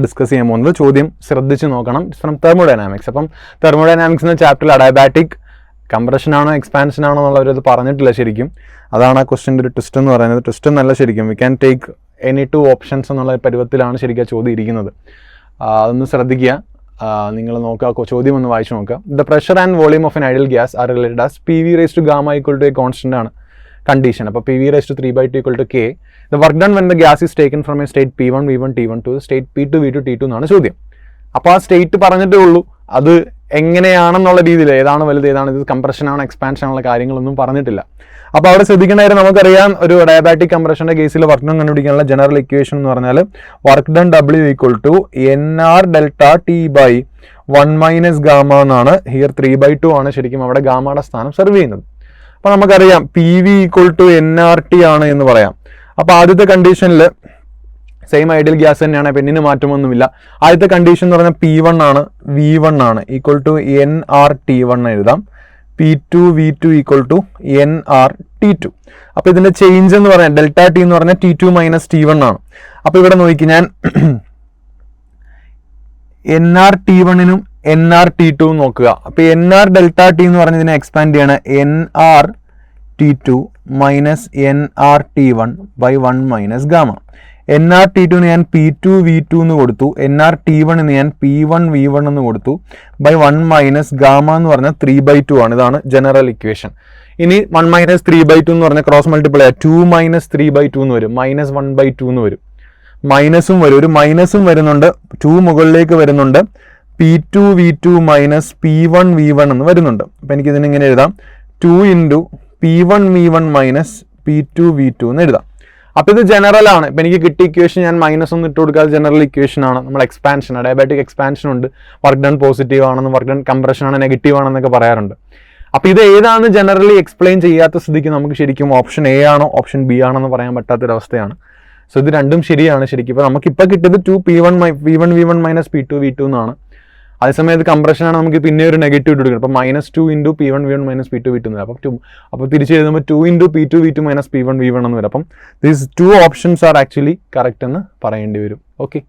Discuss ചെയ്യാൻ പോകുന്നത്. ചോദ്യം ശ്രദ്ധിച്ച് നോക്കണം. From thermodynamics. അപ്പം തെർമോഡൈനാമിക്സ് എന്ന ചാപ്റ്ററിൽ അഡയബാറ്റിക് കംപ്രഷൻ ആണോ എക്സ്പാൻഷൻ ആണോ എന്നുള്ളവരത് പറഞ്ഞിട്ടില്ല ശരിക്കും. അതാണ് ആ ക്വസ്റ്റിൻ്റെ ഒരു ട്വിസ്റ്റ് എന്ന് പറയുന്നത്. ട്വിസ്റ്റ് എന്നല്ല ശരിക്കും, we can take any 2 options എന്നുള്ള പരുവത്തിലാണ് ശരിക്കും ചോദ്യം ഇരിക്കുന്നത്. അതൊന്ന് ശ്രദ്ധിക്കുക. നിങ്ങൾ നോക്കുക, ചോദ്യം ഒന്ന് വായിച്ചു നോക്കുക. The pressure and volume of an ideal gas are related as P V raise to gamma equal to a constant ആണ് കണ്ടീഷൻ. അപ്പോൾ P V raise to 3/2 equal to K. The work done when the gas is taken from a state P1 V1 T1 to state P2 V2 T2 എന്നാണ് ചോദ്യം. അപ്പോൾ ആ state പറഞ്ഞിട്ടേ ഉള്ളൂ, അത് എങ്ങനെയാണെന്നുള്ള രീതിയിൽ ഏതാണ് വലുത് ഏതാണ് ഇത് കംപ്രഷൻ ആണോ എക്സ്പാൻഷൻ ആണുള്ള കാര്യങ്ങളൊന്നും പറഞ്ഞിട്ടില്ല. അപ്പോൾ അവിടെ ശ്രദ്ധിക്കേണ്ട കാര്യം നമുക്കറിയാം, ഒരു ഡയബാറ്റിക് കംപ്രഷൻ്റെ കേസിൽ വർക്ക് ഡൺ കണ്ടുപിടിക്കാനുള്ള ജനറൽ ഇക്വേഷൻ എന്ന് പറഞ്ഞാൽ work done W equal to NR delta T by 1 minus gamma എന്നാണ്. ഹിയർ 3/2 ആണ് ശരിക്കും അവിടെ ഗാമയുടെ സ്ഥാനം സെർവ് ചെയ്യുന്നത്. അപ്പോൾ നമുക്കറിയാം PV ഈക്വൽ ടു NRT ആണ് എന്ന് പറയാം. അപ്പോൾ ആദ്യത്തെ കണ്ടീഷനിൽ സെയിം ഐഡിയൽ ഗ്യാസ് തന്നെയാണ്, പെണ്ണിന് മാറ്റമൊന്നുമില്ല. ആദ്യത്തെ കണ്ടീഷൻ എന്ന് പറഞ്ഞാൽ P1 ആണ് V1 ആണ് ഈക്വൽ ടു NRT1 എഴുതാം. P2 V2 equal to NRT2. അപ്പോൾ ഇതിന്റെ ചേഞ്ച് എന്ന് പറഞ്ഞാൽ ഡെൽറ്റ T എന്ന് പറഞ്ഞാൽ T2 മൈനസ് T1 ആണ്. അപ്പോൾ ഇവിടെ നോക്കി ഞാൻ NRT1നും NRT2 നോക്കുക. അപ്പോൾ NR ഡെൽറ്റ T എന്ന് പറഞ്ഞ ഇതിനെ എക്സ്പാൻഡ് ചെയ്യാണ് NRT2 minus NRT1 by 1 minus gamma. NRT2ന് ഞാൻ P2 V2 എന്ന് കൊടുത്തു, NRT1ന് ഞാൻ P1 V1 എന്ന് കൊടുത്തു ബൈ 1 മൈനസ് ഗാമ എന്ന് പറഞ്ഞാൽ 3/2 ആണ്. ഇതാണ് ജനറൽ ഇക്വേഷൻ. ഇനി 1 മൈനസ് 3/2 എന്ന് പറഞ്ഞാൽ ക്രോസ് മൾട്ടിപ്ലൈ 2 മൈനസ് 3/2 എന്ന് വരും, മൈനസ് 1/2 എന്ന് വരും. മൈനസും വരും, ഒരു മൈനസും വരുന്നുണ്ട്, 2 മുകളിലേക്ക് വരുന്നുണ്ട്. P2 V2 minus P1 V1 എന്ന് വരുന്നുണ്ട്. അപ്പം എനിക്ക് ഇതിനിങ്ങനെ എഴുതാം 2 into P1 V1 minus P2 V2 എന്ന് എഴുതാം. അപ്പോൾ ഇത് ജനറൽ ആണ്. ഇപ്പം എനിക്ക് കിട്ടിയ ഇക്വേഷൻ ഞാൻ മൈനസ് ഒന്നും ഇട്ട് കൊടുക്കാതെ ജനറൽ ഇക്വേഷൻ ആണ്. നമ്മൾ എക്സ്പാൻഷൻ ഡയബാറ്റിക് എക്സ്പാൻഷൻ ഉണ്ട്, വർക്ക് ഡൺ പോസിറ്റീവ് ആണെന്ന്, വർക്ക് ഡൺ കംപ്രഷൻ ആണ് നെഗറ്റീവ് ആണെന്നൊക്കെ പറയാറുണ്ട്. അപ്പോൾ ഇത് ഏതാണെന്ന് ജനറലി എക്സ്പ്ലെയിൻ ചെയ്യാത്ത സ്ഥിതിക്ക് നമുക്ക് ശരിക്കും ഓപ്ഷൻ എ ആണോ ഓപ്ഷൻ ബി ആണോ എന്ന് പറയാൻ പറ്റാത്തൊരവസ്ഥയാണ്. സോ ഇത് രണ്ടും ശരിയാണ് ശരിക്കും. ഇപ്പോൾ നമുക്കിപ്പോൾ കിട്ടിയത് 2 P1 V1 minus P2 V2 എന്നാണ്. അതേസമയത്ത് കംപ്രഷനാണ് നമുക്ക് പിന്നെ ഒരു നെഗറ്റീവ് ഇട്ട് കൊടുക്കുന്നത്. അപ്പോൾ -2 into P1 V1 minus P2 V2 എന്ന് വരും. അപ്പോൾ തിരിച്ച് എഴുതുമ്പോൾ 2 into P2 V2 minus P1 V1 എന്ന് വരും. അപ്പം these 2 options are actually correct എന്ന് പറയേണ്ടി വരും. ഓക്കെ.